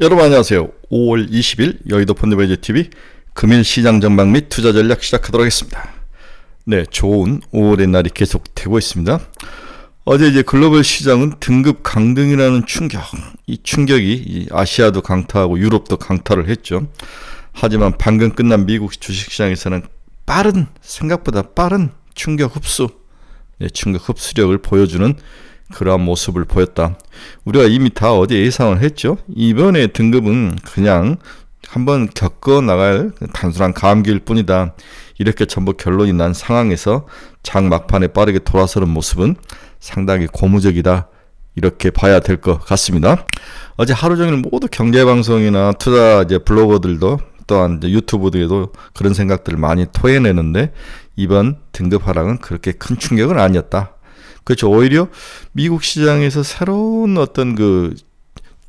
여러분 안녕하세요. 5월 20일 여의도 펀드매니저TV 금일 시장 전망 및 투자 전략 시작하도록 하겠습니다. 네, 좋은 5월의 날이 계속되고 있습니다. 어제 이제 글로벌 시장은 등급 강등이라는 충격, 이 충격이 아시아도 강타하고 유럽도 강타를 했죠. 하지만 방금 끝난 미국 주식시장에서는 생각보다 빠른 충격 흡수, 충격 흡수력을 보여주는 그러한 모습을 보였다. 우리가 이미 다 어제 예상을 했죠. 이번에 등급은 그냥 한번 겪어 나갈 단순한 감기일 뿐이다. 이렇게 전부 결론이 난 상황에서 장 막판에 빠르게 돌아서는 모습은 상당히 고무적이다. 이렇게 봐야 될 것 같습니다. 어제 하루 종일 모두 경제방송이나 투자 이제 블로거들도 또한 이제 유튜브들에도 그런 생각들을 많이 토해내는데 이번 등급 하락은 그렇게 큰 충격은 아니었다. 그렇죠. 오히려 미국 시장에서 새로운 어떤 그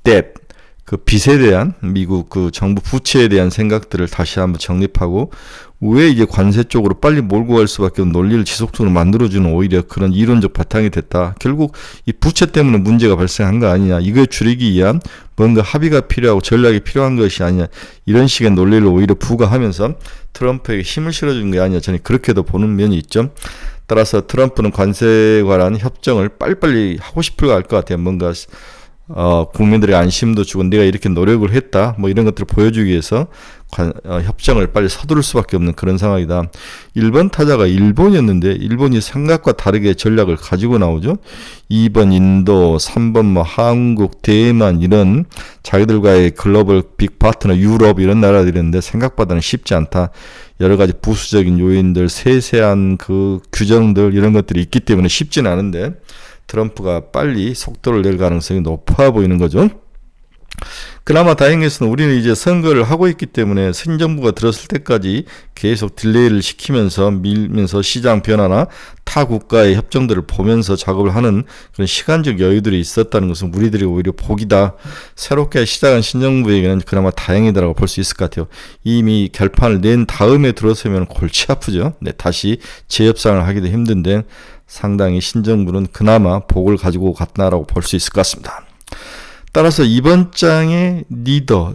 빚에 대한 미국 그 정부 부채에 대한 생각들을 다시 한번 정립하고 왜 이제 관세 쪽으로 빨리 몰고 갈 수밖에 없는 논리를 지속적으로 만들어주는 오히려 그런 이론적 바탕이 됐다. 결국 이 부채 때문에 문제가 발생한 거 아니냐. 이걸 줄이기 위한 뭔가 합의가 필요하고 전략이 필요한 것이 아니냐. 이런 식의 논리를 오히려 부과하면서 트럼프에게 힘을 실어준 게 아니냐. 저는 그렇게도 보는 면이 있죠. 따라서 트럼프는 관세에 관한 협정을 빨리빨리 하고 싶을 것 같아요. 뭔가 국민들의 안심도 주고 내가 이렇게 노력을 했다. 뭐 이런 것들을 보여주기 위해서 협정을 빨리 서두를 수밖에 없는 그런 상황이다. 1번 타자가 일본이었는데 일본이 생각과 다르게 전략을 가지고 나오죠. 2번 인도, 3번 뭐 한국, 대만 이런 자기들과의 글로벌 빅 파트너 유럽 이런 나라들인데 생각보다는 쉽지 않다. 여러 가지 부수적인 요인들, 세세한 그 규정들 이런 것들이 있기 때문에 쉽지는 않은데 트럼프가 빨리 속도를 낼 가능성이 높아 보이는 거죠. 그나마 다행인 것은 우리는 이제 선거를 하고 있기 때문에 신정부가 들었을 때까지 계속 딜레이를 시키면서 밀면서 시장 변화나 타 국가의 협정들을 보면서 작업을 하는 그런 시간적 여유들이 있었다는 것은 우리들이 오히려 복이다. 새롭게 시작한 신정부에게는 그나마 다행이다라고 볼 수 있을 것 같아요. 이미 결판을 낸 다음에 들어서면 골치 아프죠. 네, 다시 재협상을 하기도 힘든데 상당히 신정부는 그나마 복을 가지고 갔나라고 볼 수 있을 것 같습니다. 따라서 이번 장의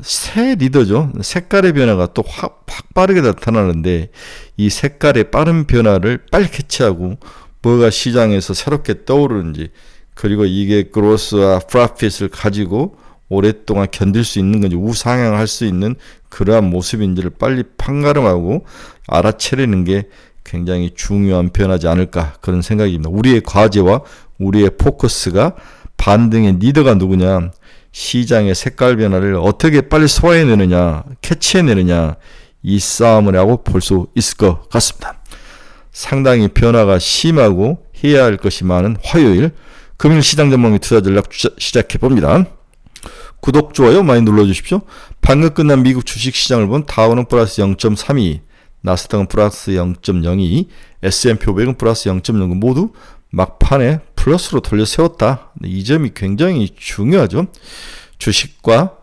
새 리더죠. 색깔의 변화가 또 확 빠르게 나타나는데 이 색깔의 빠른 변화를 빨리 캐치하고 뭐가 시장에서 새롭게 떠오르는지 그리고 이게 그로스와 프라핏을 가지고 오랫동안 견딜 수 있는 건지 우상향할 수 있는 그러한 모습인지를 빨리 판가름하고 알아채리는 게 굉장히 중요한 변화지 않을까 그런 생각입니다. 우리의 과제와 우리의 포커스가 반등의 리더가 누구냐, 시장의 색깔 변화를 어떻게 빨리 소화해내느냐, 캐치해내느냐 이 싸움을 하고 볼 수 있을 것 같습니다. 상당히 변화가 심하고 해야 할 것이 많은 화요일 금일 시장 전망 및 투자 전략 시작해봅니다. 구독, 좋아요 많이 눌러주십시오. 방금 끝난 미국 주식시장을 본 다우는 플러스 0.32, 나스닥은 플러스 0.02, S&P 500은 플러스 0.09 모두 막판에 플러스로 돌려 세웠다. 이 점이 굉장히 중요하죠. 주식과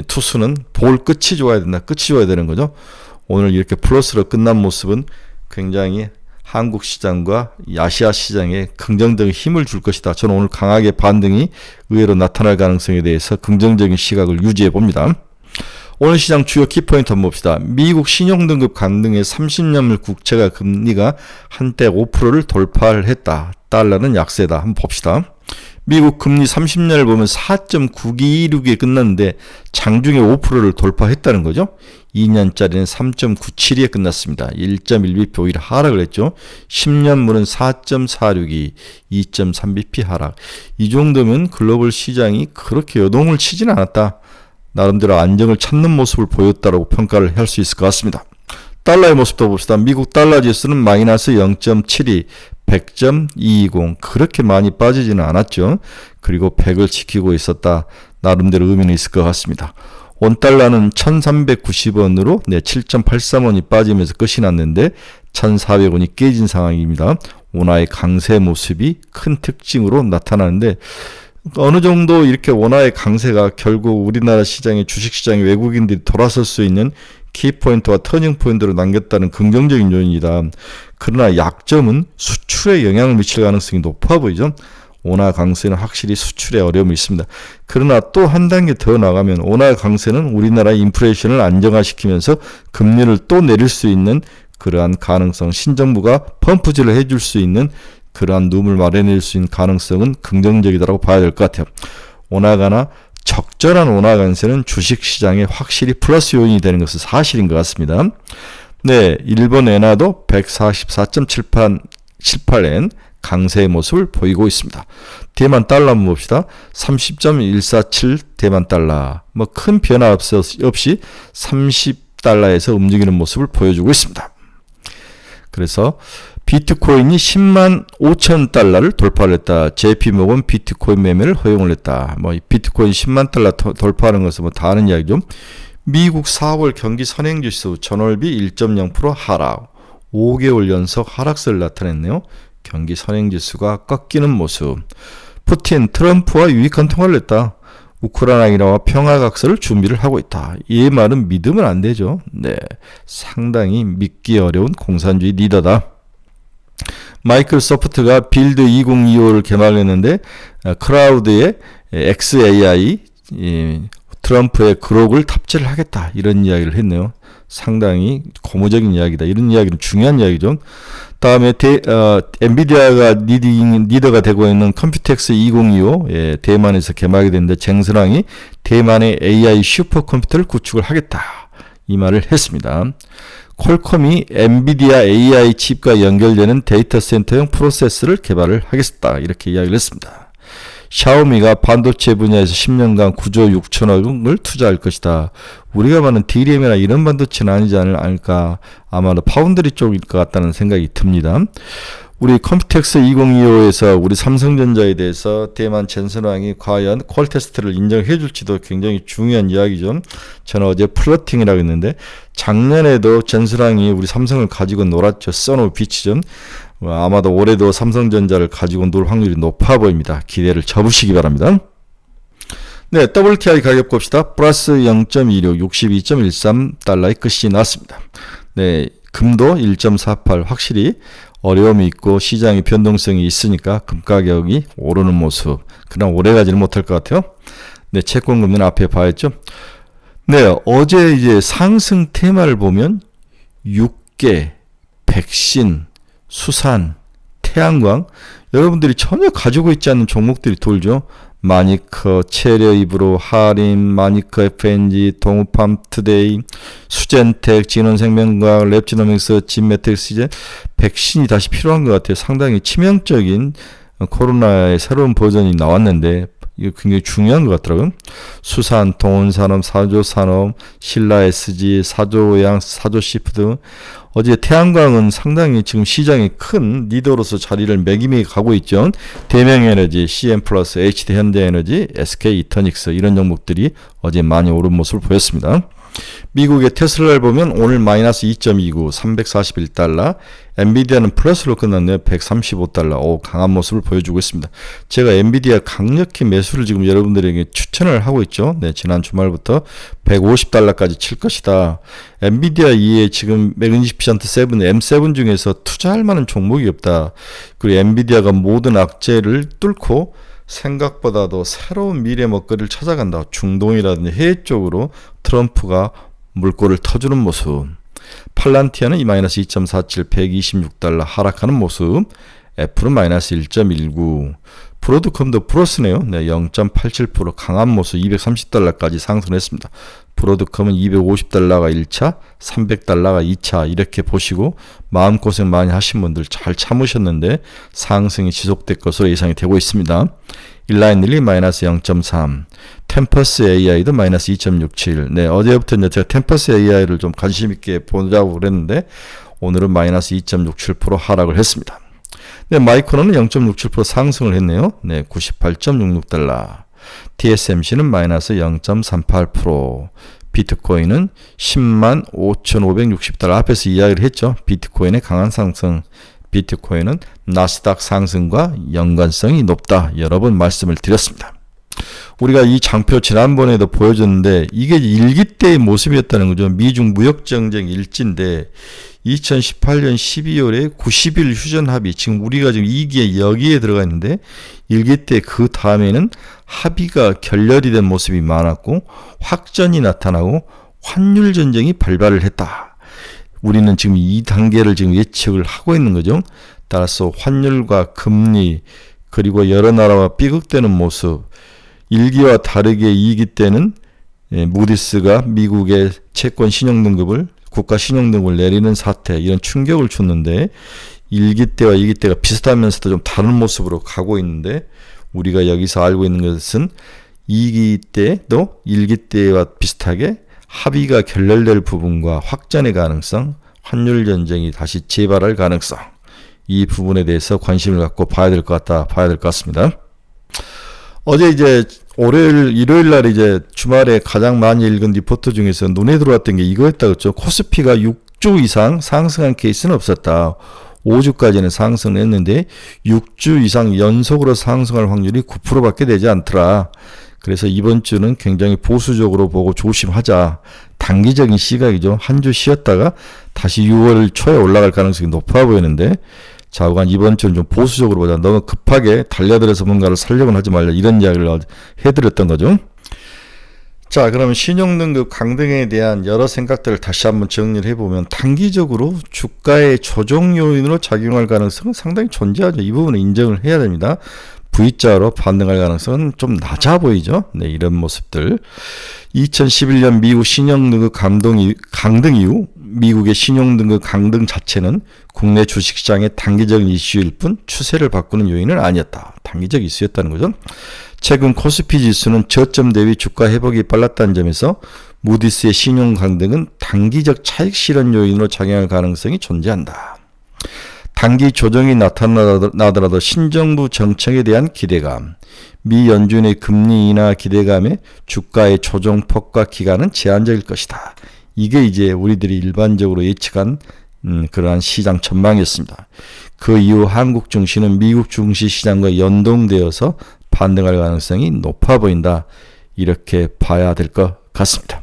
투수는 볼 끝이 좋아야 된다. 끝이 좋아야 되는 거죠. 오늘 이렇게 플러스로 끝난 모습은 굉장히 한국 시장과 아시아 시장에 긍정적인 힘을 줄 것이다. 저는 오늘 강하게 반등이 의외로 나타날 가능성에 대해서 긍정적인 시각을 유지해 봅니다. 오늘 시장 주요 키포인트 한번 봅시다. 미국 신용등급 강등의 30년물 국채가 금리가 한때 5%를 돌파를 했다. 달러는 약세다. 한번 봅시다. 미국 금리 30년을 보면 4.926에 끝났는데 장중에 5%를 돌파했다는 거죠. 2년짜리는 3.972에 끝났습니다. 1.1bp 오히려 하락을 했죠. 10년물은 4.462, 2.3bp 하락. 이 정도면 글로벌 시장이 그렇게 요동을 치진 않았다. 나름대로 안정을 찾는 모습을 보였다라고 평가를 할 수 있을 것 같습니다. 달러의 모습도 봅시다. 미국 달러 지수는 마이너스 0.72, 100.220 그렇게 많이 빠지지는 않았죠. 그리고 100을 지키고 있었다. 나름대로 의미는 있을 것 같습니다. 원달러는 1390원으로 7.83원이 빠지면서 끝이 났는데 1400원이 깨진 상황입니다. 원화의 강세 모습이 큰 특징으로 나타나는데 어느 정도 이렇게 원화의 강세가 결국 우리나라 시장의 주식시장의 외국인들이 돌아설 수 있는 키포인트와 터닝포인트로 남겼다는 긍정적인 요인이다. 그러나 약점은 수출에 영향을 미칠 가능성이 높아 보이죠. 원화 강세는 확실히 수출에 어려움이 있습니다. 그러나 또 한 단계 더 나가면 원화 강세는 우리나라의 인플레이션을 안정화시키면서 금리를 또 내릴 수 있는 그러한 가능성, 신정부가 펌프질을 해줄 수 있는 그러한 룸을 마련해줄 수 있는 가능성은 긍정적이다라고 봐야 될 것 같아요. 원화가나 적절한 원화 강세는 주식시장에 확실히 플러스 요인이 되는 것은 사실인 것 같습니다. 네, 일본 엔화도 144.78엔 강세의 모습을 보이고 있습니다. 대만 달러 한번 봅시다. 30.147 대만 달러. 뭐 큰 변화 없이 30달러에서 움직이는 모습을 보여주고 있습니다. 그래서 비트코인이 10만 5천 달러를 돌파를 했다. JP모건 비트코인 매매를 허용을 했다. 뭐 비트코인 10만 달러 돌파하는 것은 뭐 다 아는 이야기죠. 미국 4월 경기 선행지수 전월비 1.0% 하락. 5개월 연속 하락세를 나타냈네요. 경기 선행지수가 꺾이는 모습. 푸틴, 트럼프와 유익한 통화를 했다. 우크라이나와 평화각서를 준비를 하고 있다. 이 말은 믿으면 안 되죠. 네, 상당히 믿기 어려운 공산주의 리더다. 마이크로소프트가 빌드 2025를 개발했는데 클라우드에 XAI, 트럼프의 그록을 탑재를 하겠다. 이런 이야기를 했네요. 상당히 고무적인 이야기다. 이런 이야기는 중요한 이야기죠. 다음에 엔비디아가 리더가 되고 있는 컴퓨텍스 2025 대만에서 개발하게 됐는데 쟁스랑이 대만의 AI 슈퍼컴퓨터를 구축을 하겠다. 이 말을 했습니다. 퀄컴이 엔비디아 AI 칩과 연결되는 데이터 센터용 프로세서를 개발을 하겠다. 이렇게 이야기를 했습니다. 샤오미가 반도체 분야에서 10년간 9조 6천억을 투자할 것이다. 우리가 말하는 DRAM이나 이런 반도체는 아니지 않을까. 아마도 파운드리 쪽일 것 같다는 생각이 듭니다. 우리 컴퓨텍스 2025에서 우리 삼성전자에 대해서 대만 젠슨왕이 과연 퀄 테스트를 인정해 줄지도 굉장히 중요한 이야기죠. 저는 어제 플러팅이라고 했는데 작년에도 젠슨왕이 우리 삼성을 가지고 놀았죠. 써노 비치죠. 아마도 올해도 삼성전자를 가지고 놀 확률이 높아 보입니다. 기대를 접으시기 바랍니다. 네, WTI 가격 봅시다. 플러스 0.26, 62.13달러의 끝이 났습니다. 네, 금도 1.48 확실히 어려움이 있고 시장의 변동성이 있으니까 금 가격이 오르는 모습. 그러나 오래 가지는 못할 것 같아요. 네, 채권금리는 앞에 봐야죠. 네, 어제 이제 상승 테마를 보면 육계, 백신, 수산, 태양광, 여러분들이 전혀 가지고 있지 않는 종목들이 돌죠. 마니커, 체려입으로, 하림, 마니커 FNG, 동우팜투데이, 수젠텍, 진원생명과학, 랩지노믹스, 진메텍스. 이제 백신이 다시 필요한 것 같아요. 상당히 치명적인 코로나의 새로운 버전이 나왔는데 이거 굉장히 중요한 것 같더라고요. 수산, 동원산업, 사조산업, 신라SG, 사조양, 사조시프트. 어제 태양광은 상당히 지금 시장에 큰 리더로서 자리를 매김해 가고 있죠. 대명에너지, CN플러스, HD현대에너지, SK이터닉스 이런 종목들이 어제 많이 오른 모습을 보였습니다. 미국의 테슬라를 보면 오늘 마이너스 2.29, 341달러, 엔비디아는 플러스로 끝났네요. 135달러. 강한 모습을 보여주고 있습니다. 제가 엔비디아 강력히 매수를 지금 여러분들에게 추천을 하고 있죠. 네, 지난 주말부터 150달러까지 칠 것이다. 엔비디아 이에 지금 매그니피션트 7, M7 중에서 투자할 만한 종목이 없다. 그리고 엔비디아가 모든 악재를 뚫고 생각보다도 새로운 미래 먹거리를 찾아간다. 중동이라든지 해외 쪽으로 트럼프가 물꼬를 터주는 모습. 팔란티아는 이 마이너스 2.47, 126달러 하락하는 모습. 애플은 마이너스 1.19. 브로드컴도 플러스네요. 네, 0.87% 강한 모습 230달러까지 상승했습니다. 브로드컴은 250달러가 1차, 300달러가 2차 이렇게 보시고 마음고생 많이 하신 분들 잘 참으셨는데 상승이 지속될 것으로 예상이 되고 있습니다. 일라인릴리 마이너스 0.3, 템퍼스 AI도 마이너스 2.67. 네, 어제부터 이제 제가 템퍼스 AI를 좀 관심 있게 보자고 그랬는데 오늘은 마이너스 2.67% 하락을 했습니다. 네, 마이크론은 0.67% 상승을 했네요. 네, 98.66달러. TSMC는 마이너스 0.38%. 비트코인은 10만 5,560달러. 앞에서 이야기를 했죠. 비트코인의 강한 상승. 비트코인은 나스닥 상승과 연관성이 높다. 여러 번 말씀을 드렸습니다. 우리가 이 장표 지난번에도 보여줬는데 이게 일기 때의 모습이었다는 거죠. 미중 무역전쟁 일지인데 2018년 12월에 90일 휴전 합의, 지금 우리가 지금 2기에 여기에 들어가 있는데 일기 때 그 다음에는 합의가 결렬이 된 모습이 많았고 확전이 나타나고 환율 전쟁이 발발을 했다. 우리는 지금 이 단계를 지금 예측을 하고 있는 거죠. 따라서 환율과 금리 그리고 여러 나라와 삐걱대는 모습, 1기와 다르게 2기 때는 무디스가 미국의 채권 신용등급을 국가 신용등급을 내리는 사태, 이런 충격을 줬는데 1기 때와 2기 때가 비슷하면서도 좀 다른 모습으로 가고 있는데 우리가 여기서 알고 있는 것은 2기 때도 1기 때와 비슷하게 합의가 결렬될 부분과 확전의 가능성, 환율 전쟁이 다시 재발할 가능성, 이 부분에 대해서 관심을 갖고 봐야 될 것 같습니다. 어제 이제 일요일 날 이제 주말에 가장 많이 읽은 리포트 중에서 눈에 들어왔던 게 이거였다 그랬죠. 코스피가 6주 이상 상승한 케이스는 없었다. 5주까지는 상승했는데 6주 이상 연속으로 상승할 확률이 9%밖에 되지 않더라. 그래서 이번 주는 굉장히 보수적으로 보고 조심하자. 단기적인 시각이죠. 한 주 쉬었다가 다시 6월 초에 올라갈 가능성이 높아 보이는데 좌우간 이번 주는 좀 보수적으로 보자. 너무 급하게 달려들어서 뭔가를 살려고는 하지 말자. 이런 이야기를 해드렸던 거죠. 자, 그러면 신용등급 강등에 대한 여러 생각들을 다시 한번 정리를 해보면 단기적으로 주가의 조정 요인으로 작용할 가능성은 상당히 존재하죠. 이 부분은 인정을 해야 됩니다. V자로 반등할 가능성은 좀 낮아 보이죠. 네, 이런 모습들. 2011년 미국 신용등급 강등 이후 미국의 신용등급 강등 자체는 국내 주식시장의 단기적인 이슈일 뿐 추세를 바꾸는 요인은 아니었다. 단기적 이슈였다는 거죠. 최근 코스피 지수는 저점 대비 주가 회복이 빨랐다는 점에서 무디스의 신용 강등은 단기적 차익 실현 요인으로 작용할 가능성이 존재한다. 단기 조정이 나타나더라도 신정부 정책에 대한 기대감, 미 연준의 금리 인하 기대감에 주가의 조정폭과 기간은 제한적일 것이다. 이게 이제 우리들이 일반적으로 예측한 그러한 시장 전망이었습니다. 그 이후 한국 증시는 미국 증시 시장과 연동되어서 반등할 가능성이 높아 보인다. 이렇게 봐야 될 것 같습니다.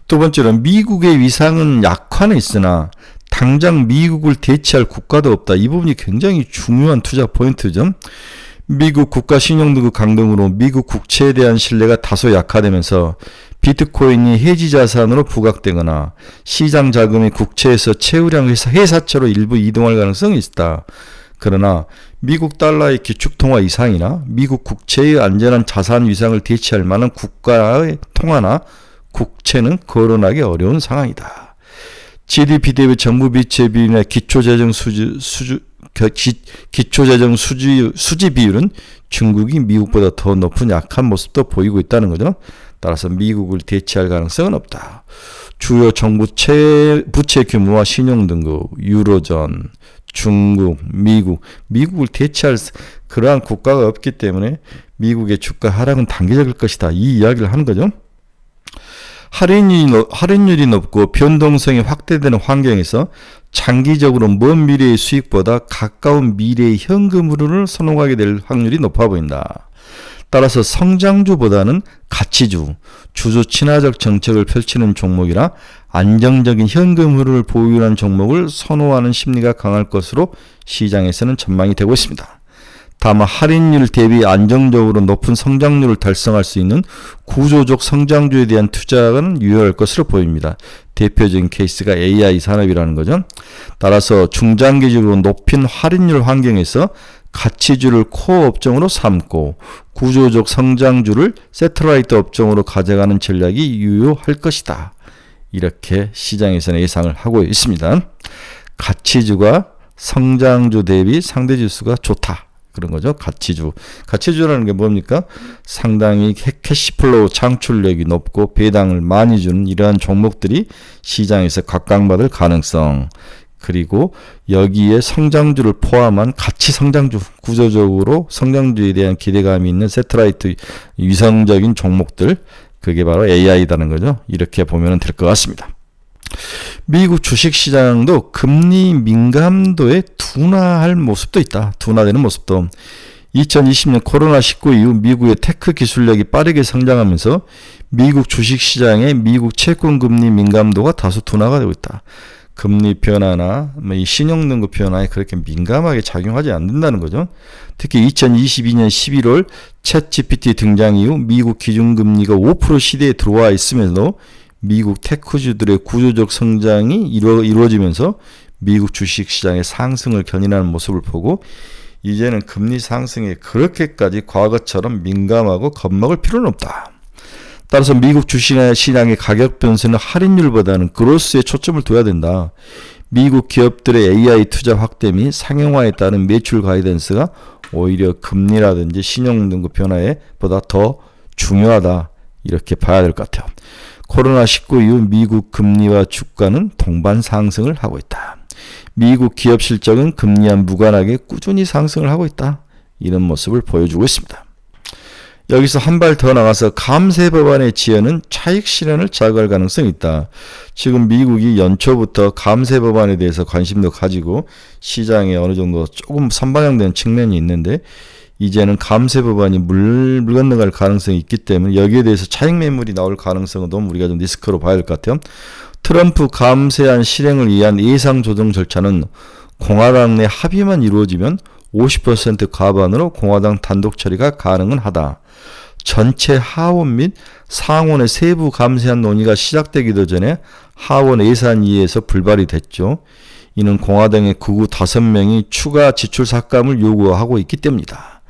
두 번째로 미국의 위상은 약화는 있으나 당장 미국을 대체할 국가도 없다. 이 부분이 굉장히 중요한 투자 포인트죠. 미국 국가 신용등급 강등으로 미국 국채에 대한 신뢰가 다소 약화되면서 비트코인이 해지 자산으로 부각되거나 시장 자금이 국채에서 채우량 회사채로 일부 이동할 가능성이 있다. 그러나 미국 달러의 기축통화 이상이나 미국 국채의 안전한 자산 위상을 대체할 만한 국가의 통화나 국채는 거론하기 어려운 상황이다. GDP 대비 정부 비채 비율이나 기초재정 수지 비율은 중국이 미국보다 더 높은 약한 모습도 보이고 있다는 거죠. 따라서 미국을 대체할 가능성은 없다. 주요 정부 부채 규모와 신용등급, 유로존, 중국, 미국을 대체할 그러한 국가가 없기 때문에 미국의 주가 하락은 단기적일 것이다. 이 이야기를 하는 거죠. 할인율이 높고 변동성이 확대되는 환경에서 장기적으로 먼 미래의 수익보다 가까운 미래의 현금 흐름을 선호하게 될 확률이 높아 보인다. 따라서 성장주보다는 가치주, 주주 친화적 정책을 펼치는 종목이나 안정적인 현금 흐름을 보유하는 종목을 선호하는 심리가 강할 것으로 시장에서는 전망이 되고 있습니다. 다만 할인율 대비 안정적으로 높은 성장률을 달성할 수 있는 구조적 성장주에 대한 투자는 유효할 것으로 보입니다. 대표적인 케이스가 AI 산업이라는 거죠. 따라서 중장기적으로 높은 할인율 환경에서 가치주를 코어 업종으로 삼고 구조적 성장주를 세터라이트 업종으로 가져가는 전략이 유효할 것이다. 이렇게 시장에서는 예상을 하고 있습니다. 가치주가 성장주 대비 상대지수가 좋다. 그런 거죠. 가치주라는 게 뭡니까? 상당히 캐시플로우 창출력이 높고 배당을 많이 주는 이러한 종목들이 시장에서 각광받을 가능성, 그리고 여기에 성장주를 포함한 가치 성장주, 구조적으로 성장주에 대한 기대감이 있는 세터라이트 위성적인 종목들, 그게 바로 AI라는 거죠. 이렇게 보면 될 것 같습니다. 미국 주식시장도 금리 민감도에 둔화할 모습도 있다. 둔화되는 모습도. 2020년 코로나19 이후 미국의 테크 기술력이 빠르게 성장하면서 미국 주식시장의 미국 채권 금리 민감도가 다소 둔화가 되고 있다. 금리 변화나 이 신용등급 변화에 그렇게 민감하게 작용하지 않는다는 거죠. 특히 2022년 11월 챗GPT 등장 이후 미국 기준금리가 5% 시대에 들어와 있으면서도 미국 테크주들의 구조적 성장이 이루어지면서 미국 주식시장의 상승을 견인하는 모습을 보고 이제는 금리 상승에 그렇게까지 과거처럼 민감하고 겁먹을 필요는 없다. 따라서 미국 주식시장의 가격 변수는 할인율보다는 그로스에 초점을 둬야 된다. 미국 기업들의 AI 투자 확대 및 상용화에 따른 매출 가이던스가 오히려 금리라든지 신용등급 변화에 보다 더 중요하다. 이렇게 봐야 될 것 같아요. 코로나19 이후 미국 금리와 주가는 동반 상승을 하고 있다. 미국 기업 실적은 금리와 무관하게 꾸준히 상승을 하고 있다. 이런 모습을 보여주고 있습니다. 여기서 한 발 더 나가서 감세 법안의 지연은 차익 실현을 자극할 가능성이 있다. 지금 미국이 연초부터 감세 법안에 대해서 관심도 가지고 시장에 어느 정도 조금 선방향된 측면이 있는데 이제는 감세 법안이 물 건너갈 가능성이 있기 때문에 여기에 대해서 차익 매물이 나올 가능성은 너무 우리가 좀 리스크로 봐야 될 것 같아요. 트럼프 감세안 실행을 위한 예상 조정 절차는 공화당 내 합의만 이루어지면 50% 과반으로 공화당 단독 처리가 가능은 하다. 전체 하원 및 상원의 세부 감세안 논의가 시작되기도 전에 하원 예산위에서 불발이 됐죠. 이는 공화당의 극우 5명이 추가 지출 삭감을 요구하고 있기 때문이다.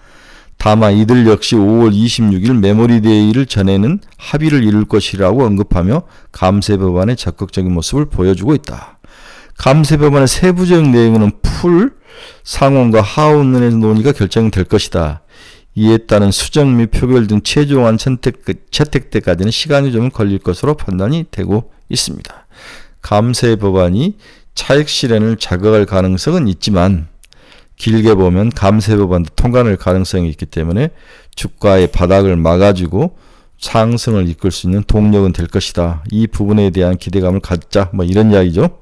다만 이들 역시 5월 26일 메모리데이를 전에는 합의를 이룰 것이라고 언급하며 감세 법안의 적극적인 모습을 보여주고 있다. 감세 법안의 세부적 내용은 풀 상원과 하원의 논의가 결정될 것이다. 이에 따른 수정 및 표결 등 최종안 채택 때까지는 시간이 좀 걸릴 것으로 판단이 되고 있습니다. 감세 법안이 차익 실현을 자극할 가능성은 있지만 길게 보면 감세 법안도 통과할 가능성이 있기 때문에 주가의 바닥을 막아주고 상승을 이끌 수 있는 동력은 될 것이다. 이 부분에 대한 기대감을 갖자. 이런 이야기죠.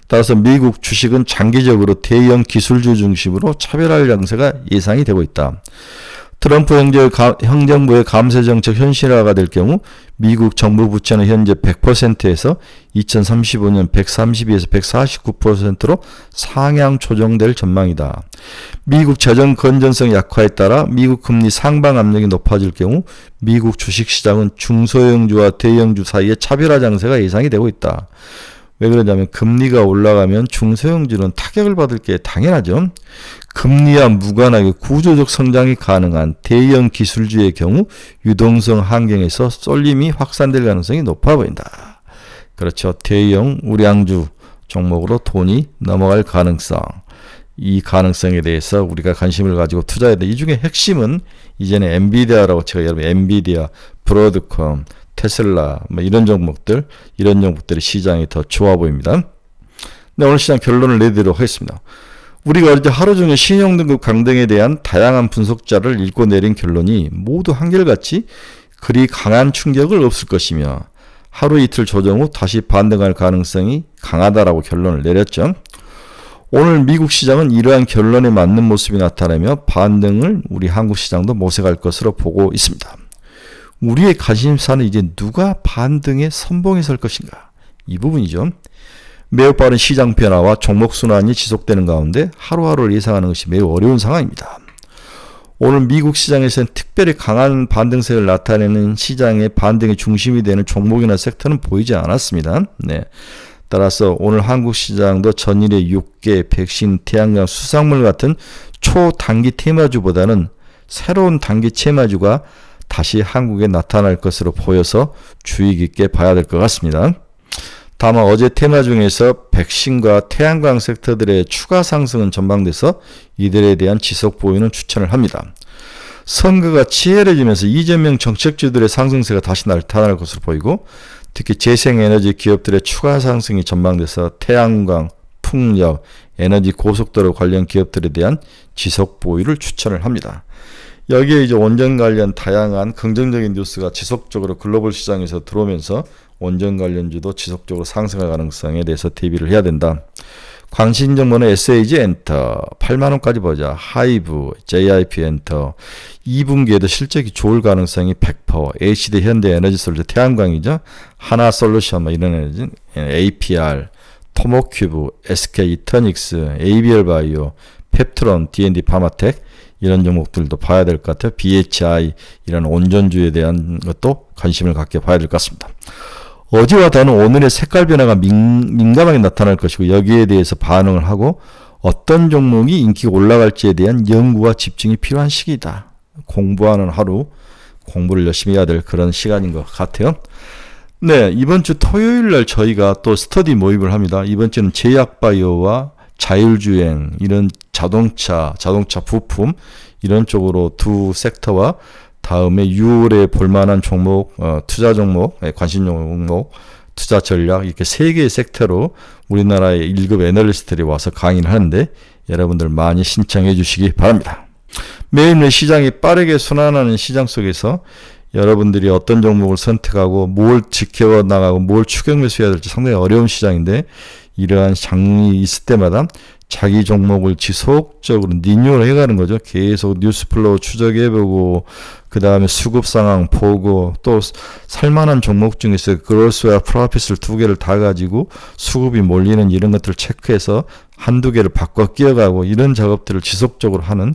따라서 미국 주식은 장기적으로 대형 기술주 중심으로 차별할 양세가 예상이 되고 있다. 트럼프 행정부의 감세 정책 현실화가 될 경우 미국 정부 부채는 현재 100%에서 2035년 132에서 149%로 상향 조정될 전망이다. 미국 재정 건전성 약화에 따라 미국 금리 상방 압력이 높아질 경우 미국 주식시장은 중소형주와 대형주 사이에 차별화 장세가 예상이 되고 있다. 왜 그러냐면 금리가 올라가면 중소형주는 타격을 받을 게 당연하죠. 금리와 무관하게 구조적 성장이 가능한 대형 기술주의 경우 유동성 환경에서 쏠림이 확산될 가능성이 높아 보인다. 그렇죠. 대형 우량주 종목으로 돈이 넘어갈 가능성. 이 가능성에 대해서 우리가 관심을 가지고 투자해야 돼. 이 중에 핵심은 이제는 엔비디아라고 제가 여러분 엔비디아, 브로드컴, 테슬라 이런 종목들이 시장이 더 좋아 보입니다. 네, 오늘 시장 결론을 내드리도록 하겠습니다. 우리가 어제 하루 종일 신용등급 강등에 대한 다양한 분석자를 읽고 내린 결론이 모두 한결같이 그리 강한 충격을 없을 것이며 하루 이틀 조정 후 다시 반등할 가능성이 강하다라고 결론을 내렸죠. 오늘 미국 시장은 이러한 결론에 맞는 모습이 나타나며 반등을 우리 한국 시장도 모색할 것으로 보고 있습니다. 우리의 관심사는 이제 누가 반등에 선봉에 설 것인가 이 부분이죠. 매우 빠른 시장 변화와 종목 순환이 지속되는 가운데 하루하루를 예상하는 것이 매우 어려운 상황입니다. 오늘 미국 시장에서는 특별히 강한 반등세를 나타내는 시장의 반등의 중심이 되는 종목이나 섹터는 보이지 않았습니다. 네. 따라서 오늘 한국 시장도 전일의 육계, 백신, 태양광, 수산물 같은 초단기 테마주보다는 새로운 단기 테마주가 다시 한국에 나타날 것으로 보여서 주의 깊게 봐야 될 것 같습니다. 다만 어제 테마 중에서 백신과 태양광 섹터들의 추가 상승은 전망돼서 이들에 대한 지속 보유는 추천을 합니다. 선거가 치열해지면서 이재명 정책주들의 상승세가 다시 나타날 것으로 보이고 특히 재생에너지 기업들의 추가 상승이 전망돼서 태양광, 풍력, 에너지 고속도로 관련 기업들에 대한 지속 보유를 추천을 합니다. 여기에 이제 원전 관련 다양한 긍정적인 뉴스가 지속적으로 글로벌 시장에서 들어오면서 원전 관련주도 지속적으로 상승할 가능성에 대해서 대비를 해야 된다. 광신 정보는 SAG 엔터 8만원까지 보자. 하이브, JIP 엔터 2분기에도 실적이 좋을 가능성이 100%. HD 현대 에너지솔루션 태양광이죠. 하나솔루션 이런 에너지, APR, 토모큐브, SK 이터닉스, ABL 바이오, 펩트론, D&D 파마텍 이런 종목들도 봐야 될 것 같아요. BHI 이런 온전주에 대한 것도 관심을 갖게 봐야 될 것 같습니다. 어제와 다른 오늘의 색깔 변화가 민감하게 나타날 것이고 여기에 대해서 반응을 하고 어떤 종목이 인기가 올라갈지에 대한 연구와 집중이 필요한 시기다. 공부하는 하루, 공부를 열심히 해야 될 그런 시간인 것 같아요. 네, 이번 주 토요일 날 저희가 또 스터디 모임을 합니다. 이번 주는 제약바이오와 자율주행, 이런 자동차 부품 이런 쪽으로 두 섹터와 다음에 6월에 볼만한 종목, 투자 종목, 관심 종목, 투자 전략 이렇게 세 개의 섹터로 우리나라의 1급 애널리스트들이 와서 강의를 하는데 여러분들 많이 신청해 주시기 바랍니다. 매일매일 시장이 빠르게 순환하는 시장 속에서 여러분들이 어떤 종목을 선택하고 뭘 지켜나가고 뭘 추격 매수해야 될지 상당히 어려운 시장인데 이러한 장이 있을 때마다 자기 종목을 지속적으로 리뉴얼 해가는 거죠. 계속 뉴스플로우 추적해보고 그 다음에 수급 상황 보고 또 살만한 종목 중에서 그로스와 프로핏을 두 개를 다 가지고 수급이 몰리는 이런 것들을 체크해서 한두 개를 바꿔 끼워가고 이런 작업들을 지속적으로 하는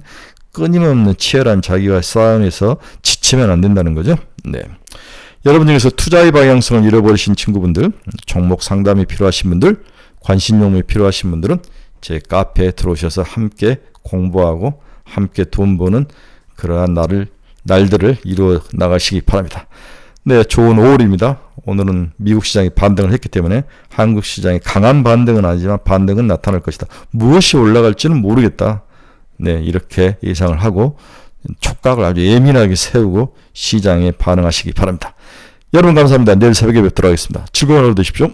끊임없는 치열한 자기와 싸움에서 지치면 안 된다는 거죠. 네. 여러분 중에서 투자의 방향성을 잃어버리신 친구분들, 종목 상담이 필요하신 분들, 관심 종목이 필요하신 분들은 제 카페에 들어오셔서 함께 공부하고 함께 돈 버는 그러한 날들을 이루어 나가시기 바랍니다. 네, 좋은 5월입니다. 오늘은 미국 시장이 반등을 했기 때문에 한국 시장이 강한 반등은 아니지만 반등은 나타날 것이다. 무엇이 올라갈지는 모르겠다. 네, 이렇게 예상을 하고 촉각을 아주 예민하게 세우고 시장에 반응하시기 바랍니다. 여러분 감사합니다. 내일 새벽에 뵙도록 하겠습니다. 즐거운 하루 되십시오.